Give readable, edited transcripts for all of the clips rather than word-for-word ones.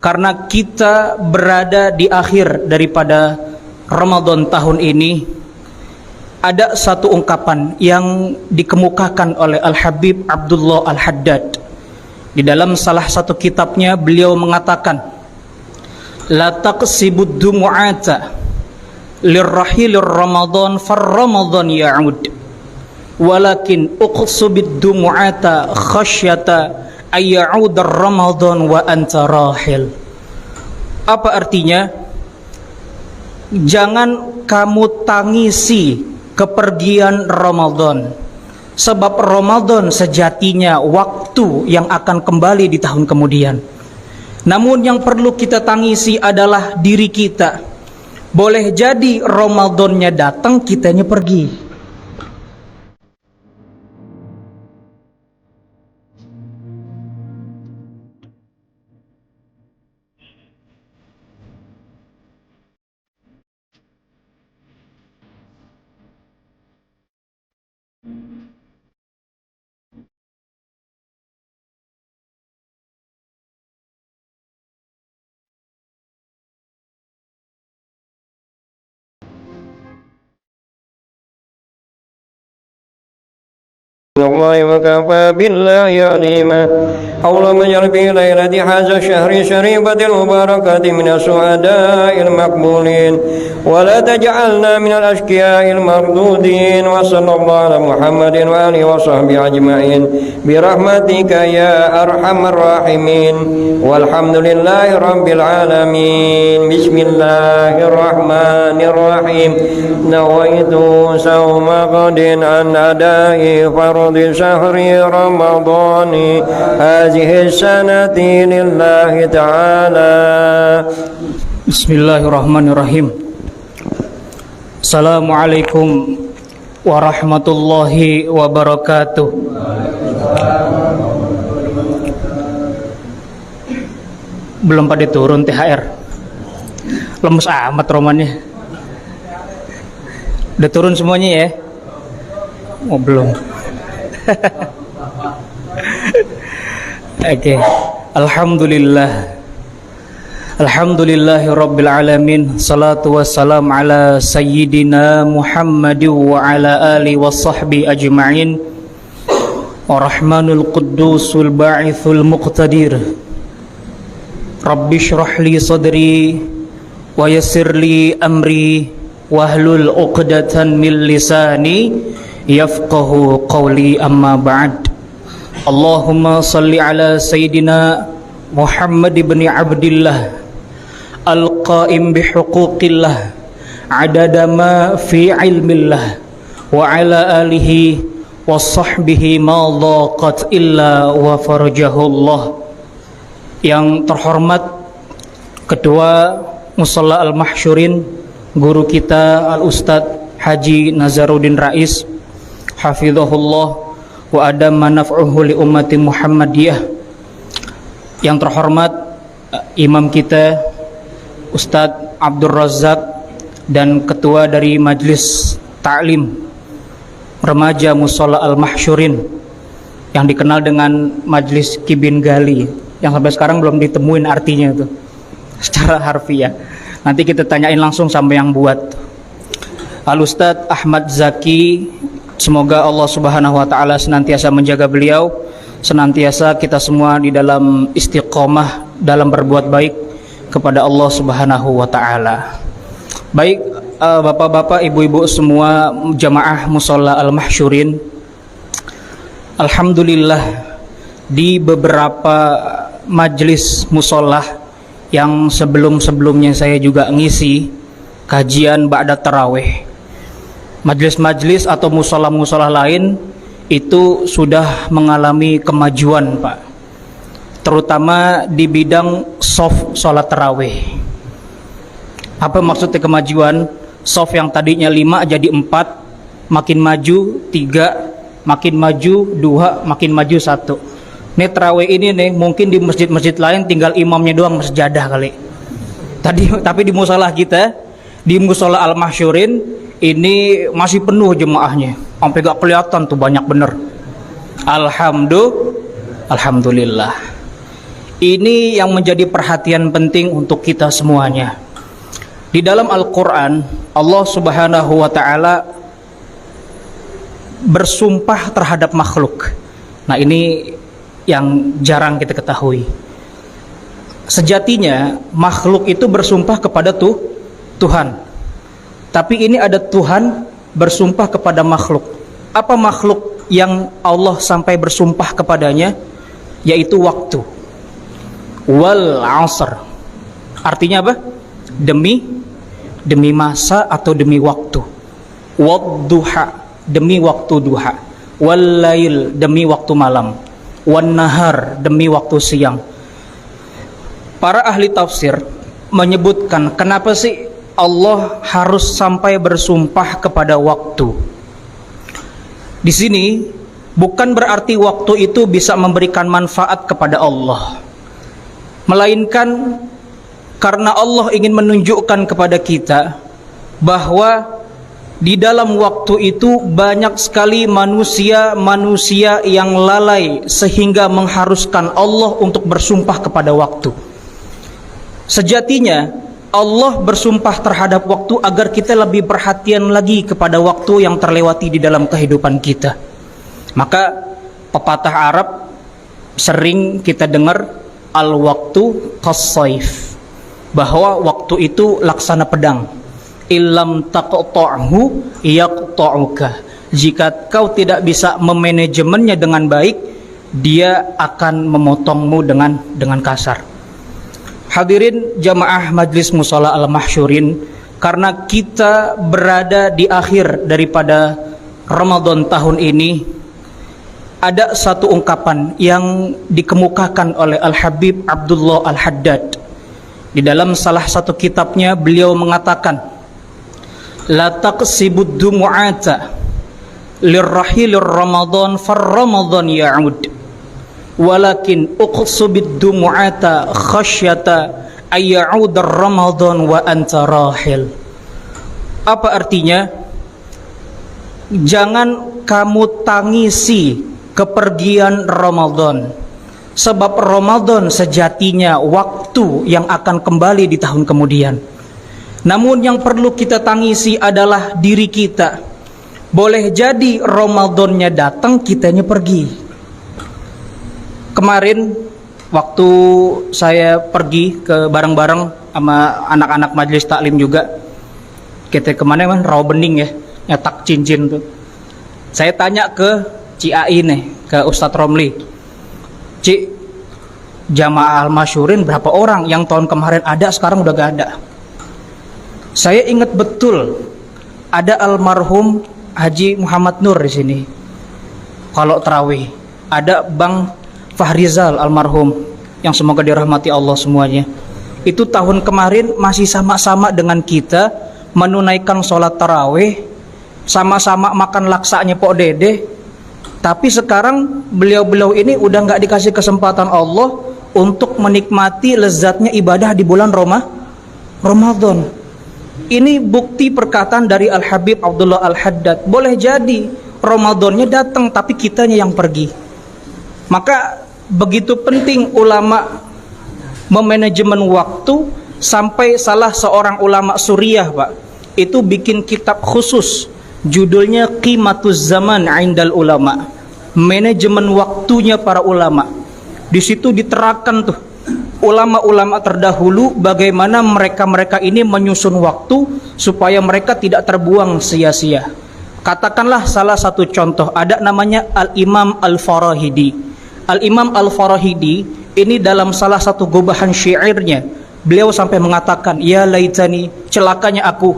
karena kita berada di akhir daripada Ramadan tahun ini, ada satu ungkapan yang dikemukakan oleh Al-Habib Abdullah Al-Haddad. Di dalam salah satu kitabnya beliau mengatakan, la taqsibud dumu'ata lirrahilir Ramadan far-Ramadan ya'ud, walakin uqsubid dumu'ata khasyata ayya'udar Ramadan wa anta rahil. Apa artinya? Jangan kamu tangisi kepergian Ramadan, sebab Ramadan sejatinya waktu yang akan kembali di tahun kemudian. Namun yang perlu kita tangisi adalah diri kita. Boleh jadi Ramadannya datang, kitanya pergi. الله وكفى بالله عليما. اللهم اجعل في ليلة هذا الشهر الشريفة المباركة من السعداء المقبولين، ولا تجعلنا من الأشقياء المردودين. وصلى الله على محمد وآله وصحبه أجمعين برحمتك يا أرحم الراحمين، والحمد لله رب العالمين. بسم الله الرحمن الرحيم. نويت صوم غد عن أداء فرض شهر رمضان هذه السنة لله تعالى. Bismillahirrahmanirrahim. Assalamualaikum warahmatullahi wabarakatuh. Belum pada turun THR. Lemes amat romannya. Udah turun semuanya ya? Oh belum. Oke. Alhamdulillah. Alhamdulillahi rabbil alamin. Salatu wassalam ala sayyidina Muhammad wa ala alihi wa sahbihi ajma'in. Ar-Rahmanul Quddusul Ba'ithul Muqtadir. Rabbi shrah li sadri wa yassir li amri wahlul 'uqdatan min lisani yafqahu qawli, amma ba'd. Allahumma salli ala sayyidina Muhammad ibn Abdillah al-qa'im bihuquqillah adada ma fi ilmillah wa ala alihi wa sahbihi ma dhaqat illa wa farajahullah. Yang terhormat Ketua Musalla Al-Mahsyurin, guru kita Al-Ustadz Haji Nazaruddin Rais, hafizahullah wa adama naf'uhu li ummati Muhammadiyah. Yang terhormat imam kita Ustadz Abdul Razak dan ketua dari Majelis Ta'lim Remaja Musalla Al-Mahsyurin yang dikenal dengan Majelis Kibin Gali, yang sampai sekarang belum ditemuin artinya itu secara harfiah. Nanti kita tanyain langsung sama yang buat. Al-Ustadz Ahmad Zaki, semoga Allah Subhanahu wa taala senantiasa menjaga beliau, senantiasa kita semua di dalam istiqomah dalam berbuat baik kepada Allah Subhanahu wa taala. Baik, bapak-bapak, ibu-ibu semua jamaah Musalla Al-Mahsyurin, alhamdulillah di beberapa majelis musalla yang sebelum-sebelumnya saya juga ngisi kajian ba'da tarawih, majelis-majelis atau musalla-musalla lain itu sudah mengalami kemajuan, Pak, terutama di bidang soft sholat tarawih. Apa maksudnya kemajuan? Soft yang tadinya 5 jadi 4, makin maju 3, makin maju 2, makin maju 1. Nih tarawih ini nih mungkin di masjid-masjid lain tinggal imamnya doang sejadah kali. Tapi di musalla kita, di Musalla Al-Mahsyurin ini masih penuh jemaahnya, sampai gak kelihatan tuh, banyak bener. Alhamdulillah. Ini yang menjadi perhatian penting untuk kita semuanya. Di dalam Al-Quran, Allah Subhanahu wa Ta'ala bersumpah terhadap makhluk. Nah, ini yang jarang kita ketahui. Sejatinya makhluk itu bersumpah kepada Tuhan. Tapi ini ada Tuhan bersumpah kepada makhluk. Apa makhluk yang Allah sampai bersumpah kepadanya? Yaitu waktu. Wal asr. Artinya apa? Demi masa atau demi waktu. Wadduha, demi waktu duha. Wal lail, demi waktu malam. Wan nahar, demi waktu siang. Para ahli tafsir menyebutkan kenapa sih Allah harus sampai bersumpah kepada waktu. Di sini bukan berarti waktu itu bisa memberikan manfaat kepada Allah, melainkan karena Allah ingin menunjukkan kepada kita bahwa di dalam waktu itu banyak sekali manusia yang lalai sehingga mengharuskan Allah untuk bersumpah kepada waktu. Sejatinya Allah bersumpah terhadap waktu agar kita lebih perhatian lagi kepada waktu yang terlewati di dalam kehidupan kita. Maka pepatah Arab sering kita dengar, al-waktu qas-saif, bahwa waktu itu laksana pedang. Illam taqta'hu yaqta'uka. Jika kau tidak bisa memanajemennya dengan baik, dia akan memotongmu dengan kasar. Hadirin jamaah Majlis Mushola Al-Mahsyurin, karena kita berada di akhir daripada Ramadan tahun ini, ada satu ungkapan yang dikemukakan oleh Al-Habib Abdullah Al-Haddad. Di dalam salah satu kitabnya beliau mengatakan, la taqsibud dumu'ata lirrahilir Ramadan far-Ramadan ya'ud, walakin uqsubid dumu'ata khasyata ayya'udar Ramadan wa anta rahil. Apa artinya? Jangan kamu tangisi kepergian Ramadan, sebab Ramadan sejatinya waktu yang akan kembali di tahun kemudian. Namun yang perlu kita tangisi adalah diri kita. Boleh jadi Ramadannya datang, kitanya pergi. Kemarin waktu saya pergi ke bareng-bareng sama anak-anak majelis taklim juga, kita kemana kan, Rawa Bening ya, nyetak cincin tuh. Saya tanya ke Ciai nih, ke Ustadz Romli, Ci, jamaah Al-Mahsyurin berapa orang yang tahun kemarin ada, sekarang udah gak ada. Saya ingat betul ada almarhum Haji Muhammad Nur di sini. Kalau tarawih ada Bang Fahrizal almarhum, yang semoga dirahmati Allah semuanya. Itu tahun kemarin masih sama-sama dengan kita menunaikan sholat tarawih, sama-sama makan laksanya Pok Dede. Tapi sekarang beliau-beliau ini udah nggak dikasih kesempatan Allah untuk menikmati lezatnya ibadah di bulan Ramadan. Ini bukti perkataan dari Al-Habib Abdullah Al-Haddad. Boleh jadi Ramadannya datang tapi kitanya yang pergi. Maka begitu penting ulama memanajemen waktu, sampai salah seorang ulama Suriah, Pak, itu bikin kitab khusus judulnya Qimatuz Zaman 'Indal Ulama, manajemen waktunya para ulama. Di situ diterangkan tuh ulama-ulama terdahulu bagaimana mereka ini menyusun waktu supaya mereka tidak terbuang sia-sia. Katakanlah salah satu contoh, ada namanya Al-Imam Al-Farahidi. Al-Imam Al-Farahidi ini dalam salah satu gubahan syairnya, beliau sampai mengatakan, ya laitani, celakanya aku,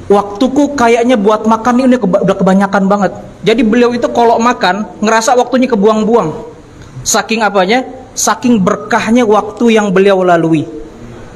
waktuku kayaknya buat makan ini udah kebanyakan banget. Jadi beliau itu kalau makan ngerasa waktunya kebuang-buang. Saking apanya? Saking berkahnya waktu yang beliau lalui.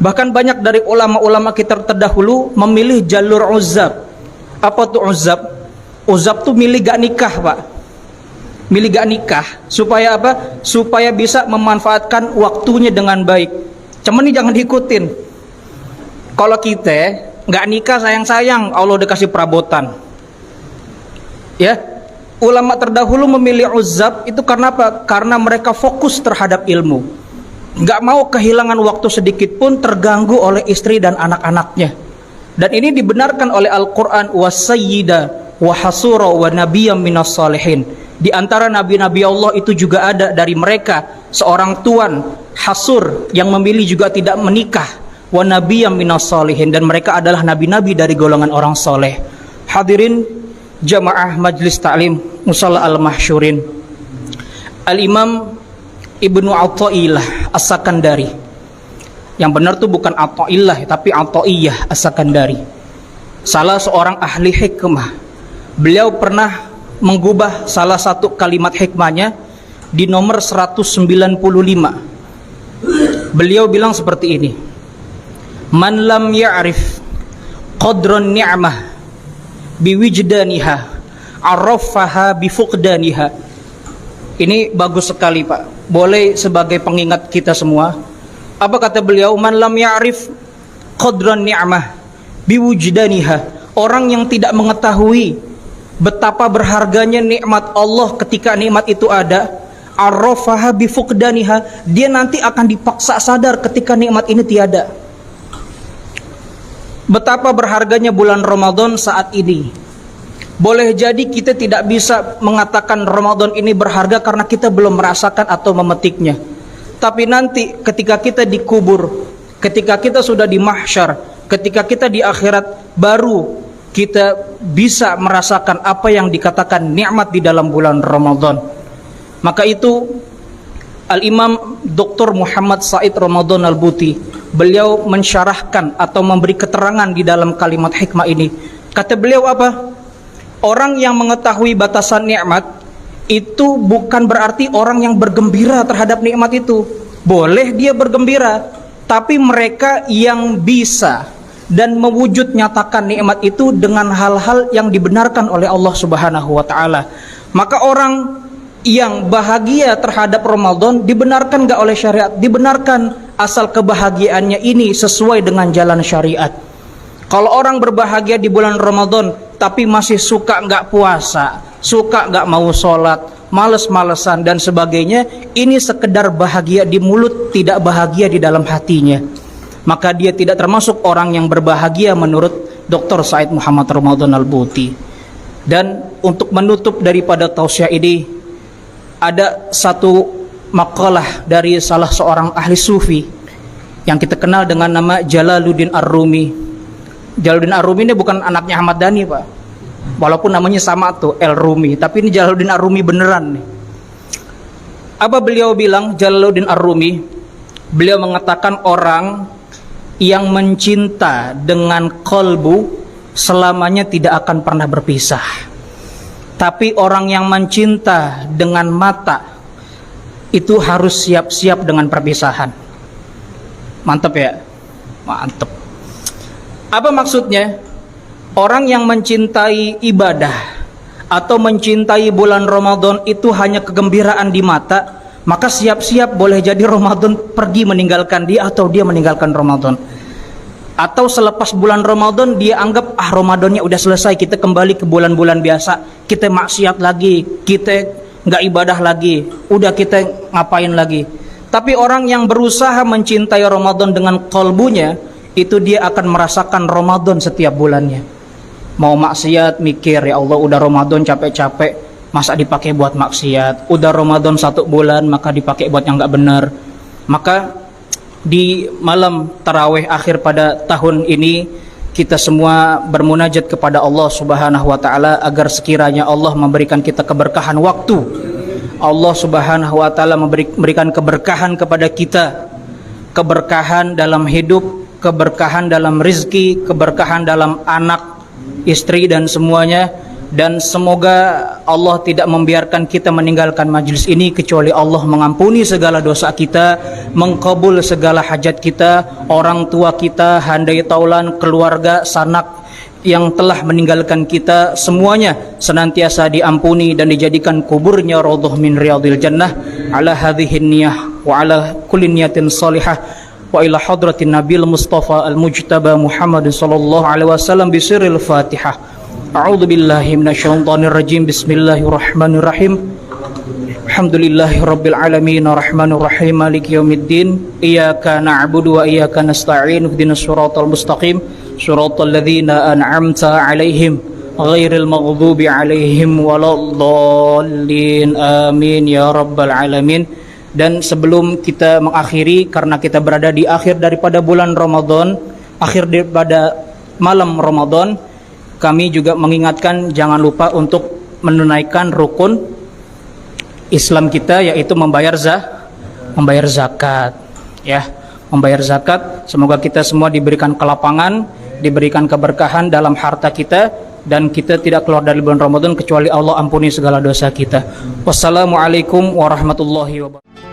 Bahkan banyak dari ulama-ulama kita terdahulu memilih jalur uzab. Apa tuh uzab? Uzab tuh milih gak nikah, Pak. Milih gak nikah supaya apa? Supaya bisa memanfaatkan waktunya dengan baik. Cuman ini jangan diikutin. Kalau kita gak nikah sayang-sayang, Allah udah kasih perabotan. Ya, ulama terdahulu memilih uzab itu karena apa? Karena mereka fokus terhadap ilmu. nggak mau kehilangan waktu sedikit pun terganggu oleh istri dan anak-anaknya. Dan ini dibenarkan oleh Al-Quran, wasayyida wa hasura wa nabiyyam minas salihin. Di antara nabi-nabi Allah itu juga ada dari mereka seorang tuan hasur yang memilih juga tidak menikah, wa nabiyyam minas salihin, dan mereka adalah nabi-nabi dari golongan orang soleh. Hadirin jamaah Majlis Ta'lim Musalla Al-Mahsyurin, Al-Imam Ibnu Athaillah As-Sakandari, yang benar tuh bukan Athaillah tapi Athaiyah As-Sakandari, salah seorang ahli hikmah. Beliau pernah menggubah salah satu kalimat hikmahnya di nomor 195. Beliau bilang seperti ini: man lam ya'rif qadran ni'mah biwijdaniha arrafaha bifuqdaniha. Ini bagus sekali Pak, boleh sebagai pengingat kita semua. Apa kata beliau? Man lam ya'rif qadran ni'mah biwujdaniha, orang yang tidak mengetahui betapa berharganya nikmat Allah ketika nikmat itu ada, arrafaha bifuqdaniha, dia nanti akan dipaksa sadar ketika nikmat ini tiada. Betapa berharganya bulan Ramadan saat ini. Boleh jadi kita tidak bisa mengatakan Ramadan ini berharga karena kita belum merasakan atau memetiknya. Tapi nanti ketika kita dikubur, ketika kita sudah di mahsyar, ketika kita di akhirat, baru kita bisa merasakan apa yang dikatakan nikmat di dalam bulan Ramadan. Maka itu Al-Imam Dr. Muhammad Said Ramadan Al-Buti, beliau mensyarahkan atau memberi keterangan di dalam kalimat hikmah ini. Kata beliau apa? Orang yang mengetahui batasan nikmat itu bukan berarti orang yang bergembira terhadap nikmat itu. Boleh dia bergembira, tapi mereka yang bisa dan mewujud nyatakan nikmat itu dengan hal-hal yang dibenarkan oleh Allah Subhanahu wa taala. Maka orang yang bahagia terhadap Ramadan dibenarkan gak oleh syariat? Dibenarkan, asal kebahagiaannya ini sesuai dengan jalan syariat. Kalau orang berbahagia di bulan Ramadan tapi masih suka nggak puasa, suka nggak mau sholat, males-malesan dan sebagainya, ini sekedar bahagia di mulut, tidak bahagia di dalam hatinya. Maka dia tidak termasuk orang yang berbahagia menurut Dr. Said Muhammad Ramadan Al-Buti. Dan untuk menutup daripada tausiah ini, ada satu makalah dari salah seorang ahli sufi yang kita kenal dengan nama Jalaluddin Ar-Rumi. Jalaluddin Ar-Rumi ini bukan anaknya Ahmad Dhani Pak, walaupun namanya sama tuh El Rumi, tapi ini Jalaluddin Ar-Rumi beneran nih. Apa beliau bilang? Jalaluddin Ar-Rumi, beliau mengatakan orang yang mencinta dengan kolbu selamanya tidak akan pernah berpisah. Tapi orang yang mencinta dengan mata itu harus siap-siap dengan perpisahan. Mantap ya? Mantap. Apa maksudnya? Orang yang mencintai ibadah atau mencintai bulan Ramadan itu hanya kegembiraan di mata, maka siap-siap boleh jadi Ramadan pergi meninggalkan dia atau dia meninggalkan Ramadan. Atau selepas bulan Ramadan dia anggap Ramadannya udah selesai, kita kembali ke bulan-bulan biasa, kita maksiat lagi, kita nggak ibadah lagi, udah kita ngapain lagi. Tapi orang yang berusaha mencintai Ramadan dengan kolbunya, itu dia akan merasakan Ramadan setiap bulannya. Mau maksiat mikir, ya Allah udah Ramadan capek-capek, masa dipakai buat maksiat. Udah Ramadan 1 bulan maka dipakai buat yang nggak benar. Maka di malam tarawih akhir pada tahun ini, kita semua bermunajat kepada Allah Subhanahu wa taala agar sekiranya Allah memberikan kita keberkahan waktu. Allah Subhanahu wa taala memberikan keberkahan kepada kita, keberkahan dalam hidup, keberkahan dalam rizki, keberkahan dalam anak, istri dan semuanya. Dan semoga Allah tidak membiarkan kita meninggalkan majlis ini kecuali Allah mengampuni segala dosa kita, mengkabul segala hajat kita, orang tua kita, handai taulan, keluarga, sanak yang telah meninggalkan kita, semuanya senantiasa diampuni dan dijadikan kuburnya raudhah min riyadil jannah ala hadhihi niyah wa ala kulli niyatin salihah wa ila hadratin nabil mustafa al-mujtaba Muhammad sallallahu alaihi wasallam bi sirril Fatihah. A'udzu billahi minasyaitonir rajim. Bismillahirrahmanirrahim. Alhamdulillahirabbil alamin arrahmanir rahim maliki yaumiddin iyyaka na'budu wa iyyaka nasta'in ihdinas siratal mustaqim siratal ladzina an'amta 'alaihim ghairil maghdubi 'alaihim waladdallin amin ya rabbal alamin. Dan sebelum kita mengakhiri, karena kita berada di akhir daripada bulan Ramadan, akhir daripada malam Ramadan, kami juga mengingatkan jangan lupa untuk menunaikan rukun Islam kita, yaitu membayar zakat, ya, membayar zakat. Semoga kita semua diberikan kelapangan, diberikan keberkahan dalam harta kita, dan kita tidak keluar dari bulan Ramadan kecuali Allah ampuni segala dosa kita. Wassalamualaikum warahmatullahi wabarakatuh.